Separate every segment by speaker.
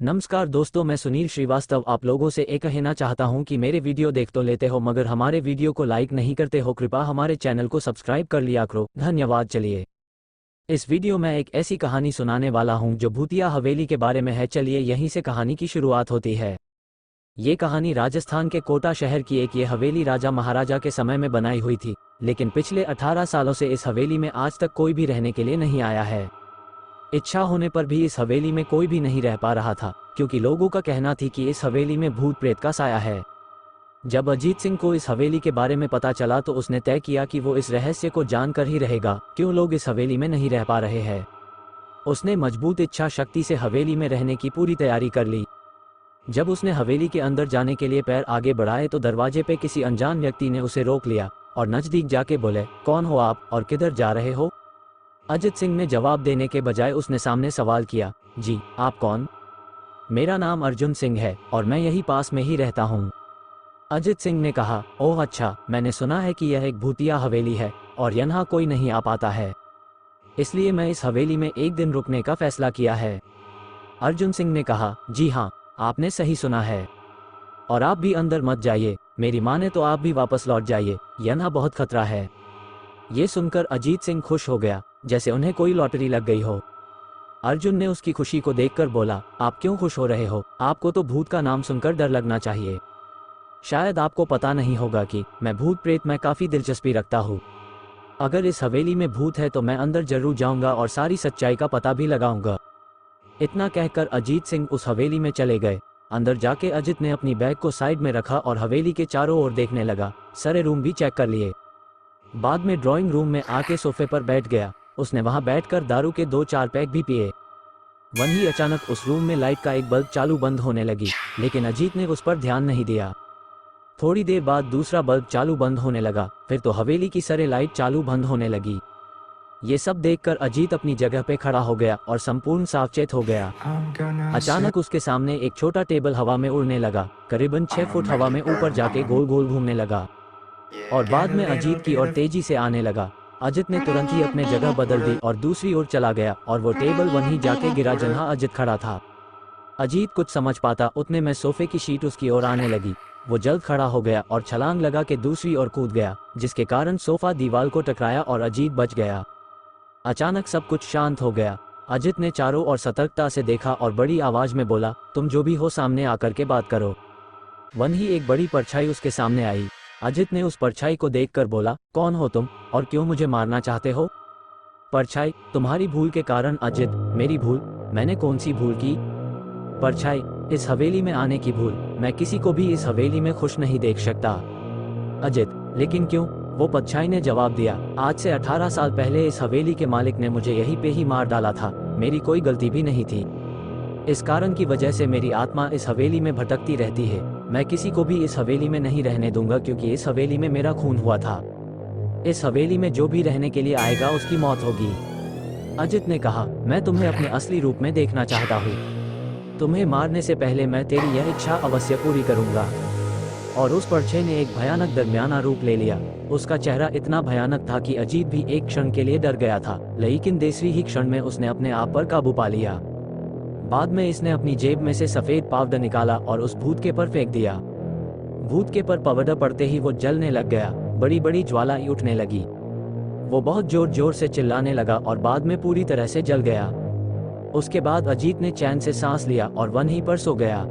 Speaker 1: नमस्कार दोस्तों, मैं सुनील श्रीवास्तव आप लोगों से एक कहना चाहता हूं कि मेरे वीडियो देख तो लेते हो मगर हमारे वीडियो को लाइक नहीं करते हो। कृपया हमारे चैनल को सब्सक्राइब कर लिया करो, धन्यवाद। चलिए इस वीडियो में एक ऐसी कहानी सुनाने वाला हूं जो भूतिया हवेली के बारे में है। चलिए यहीं से कहानी की शुरुआत होती है। ये कहानी राजस्थान के कोटा शहर की एक ये हवेली राजा महाराजा के समय में बनाई हुई थी, लेकिन पिछले 18 सालों से इस हवेली में आज तक कोई भी रहने के लिए नहीं आया है। इच्छा होने पर भी इस हवेली में कोई भी नहीं रह पा रहा था, क्योंकि लोगों का कहना थी कि इस हवेली में भूत प्रेत का साया है। जब अजीत सिंह को इस हवेली के बारे में पता चला तो उसने तय किया कि वो इस रहस्य को जानकर ही रहेगा, क्यों लोग इस हवेली में नहीं रह पा रहे हैं। उसने मजबूत इच्छा शक्ति से हवेली में रहने की पूरी तैयारी कर ली। जब उसने हवेली के अंदर जाने के लिए पैर आगे बढ़ाए तो दरवाजे पे किसी अनजान व्यक्ति ने उसे रोक लिया और नजदीक जाके बोले, कौन हो आप और किधर जा रहे हो? अजित सिंह ने जवाब देने के बजाय उसने सामने सवाल किया, जी आप कौन? मेरा नाम अर्जुन सिंह है और मैं यही पास में ही रहता हूँ। अजित सिंह ने कहा, ओह अच्छा, मैंने सुना है कि यह एक भूतिया हवेली है और यहाँ कोई नहीं आ पाता है, इसलिए मैं इस हवेली में एक दिन रुकने का फैसला किया है। अर्जुन सिंह ने कहा, जी हाँ, आपने सही सुना है, और आप भी अंदर मत जाइए, मेरी माने तो आप भी वापस लौट जाइए, यहाँ बहुत खतरा है। ये सुनकर अजीत सिंह खुश हो गया, जैसे उन्हें कोई लॉटरी लग गई हो। अर्जुन ने उसकी खुशी को देखकर बोला, आप क्यों खुश हो रहे हो? आपको तो भूत का नाम सुनकर डर लगना चाहिए। शायद आपको पता नहीं होगा कि मैं भूत प्रेत में काफ़ी दिलचस्पी रखता हूँ। अगर इस हवेली में भूत है तो मैं अंदर जरूर जाऊंगा और सारी सच्चाई का पता भी लगाऊंगा। इतना कहकर अजीत सिंह उस हवेली में चले गए। अंदर जाके अजित ने अपनी बैग को साइड में रखा और हवेली के चारों ओर देखने लगा। सारे रूम भी चेक कर लिए। बाद में ड्राइंग रूम में आके सोफे पर बैठ गया। उसने वहां बैठकर दारू के 2-4 पैक भी पिए। वहीं अचानक उस रूम में लाइट का एक बल्ब चालू बंद होने लगी, लेकिन अजीत ने उस पर ध्यान नहीं दिया। थोड़ी देर बाद दूसरा बल्ब चालू बंद होने लगा, फिर तो हवेली की सारे लाइट चालू बंद होने लगी। ये सब देखकर अजीत अपनी जगह पे खड़ा हो गया और संपूर्ण सावचेत हो गया। अचानक उसके सामने एक छोटा टेबल हवा में उड़ने लगा, करीबन 6 फुट हवा में ऊपर जाके गोल गोल घूमने लगा और बाद में अजीत की ओर तेजी से आने लगा। अजित ने तुरंत ही अपने जगह बदल दी और दूसरी ओर चला गया और वो टेबल वहीं जाके गिरा जहां अजित खड़ा था। अजीत कुछ समझ पाता उतने में सोफे की शीट उसकी ओर आने लगी। वो जल्द खड़ा हो गया और छलांग लगा के दूसरी ओर कूद गया, जिसके कारण सोफा दीवार को टकराया और अजीत बच गया। अचानक सब कुछ शांत हो गया। अजित ने चारों ओर सतर्कता से देखा और बड़ी आवाज में बोला, तुम जो भी हो सामने आकर के बात करो। वहीं एक बड़ी परछाई उसके सामने आई। अजित ने उस परछाई को देखकर बोला, कौन हो तुम और क्यों मुझे मारना चाहते हो? परछाई, तुम्हारी भूल के कारण। अजित, मेरी भूल? मैंने कौन सी भूल की? परछाई, इस हवेली में आने की भूल। मैं किसी को भी इस हवेली में खुश नहीं देख सकता। अजित, लेकिन क्यों? वो परछाई ने जवाब दिया, आज से 18 साल पहले इस हवेली के मालिक ने मुझे यहीं पे ही मार डाला था। मेरी कोई गलती भी नहीं थी। इस कारण की वजह से मेरी आत्मा इस हवेली में भटकती रहती है। मैं किसी को भी इस हवेली में नहीं रहने दूंगा, क्योंकि इस हवेली में मेरा खून हुआ था। इस हवेली में जो भी रहने के लिए आएगा उसकी मौत होगी। अजित ने कहा, मैं तुम्हें अपने असली रूप में देखना चाहता हूँ। तुम्हें मारने से पहले मैं तेरी यह इच्छा अवश्य पूरी करूंगा। और उस परछाई ने एक भयानक दरमियाना रूप ले लिया। उसका चेहरा इतना भयानक था कि अजीत भी एक क्षण के लिए डर गया था, लेकिन दूसरी ही क्षण में उसने अपने आप पर काबू पा लिया। बाद में इसने अपनी जेब में से सफेद पावडर निकाला और उस भूत के पर फेंक दिया। भूत के पर पावडर पड़ते ही वो जलने लग गया। बड़ी बड़ी ज्वालाएं उठने लगी। वो बहुत जोर जोर से चिल्लाने लगा और बाद में पूरी तरह से जल गया। उसके बाद अजीत ने चैन से सांस लिया और वहीं पर सो गया।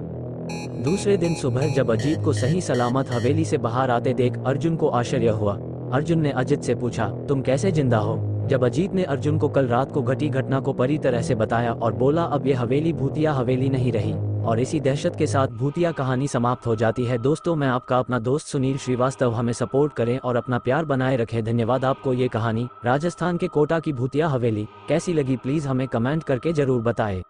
Speaker 1: दूसरे दिन सुबह जब अजीत को सही सलामत हवेली से बाहर आते देख अर्जुन को आश्चर्य हुआ। अर्जुन ने अजित से पूछा, तुम कैसे जिंदा हो? जब अजीत ने अर्जुन को कल रात को घटी घटना को पूरी तरह से बताया और बोला, अब ये हवेली भूतिया हवेली नहीं रही। और इसी दहशत के साथ भूतिया कहानी समाप्त हो जाती है। दोस्तों, मैं आपका अपना दोस्त सुनील श्रीवास्तव। हमें सपोर्ट करें और अपना प्यार बनाए रखें। धन्यवाद। आपको ये कहानी राजस्थान के कोटा की भूतिया हवेली कैसी लगी, प्लीज हमें कमेंट करके जरूर बताएं।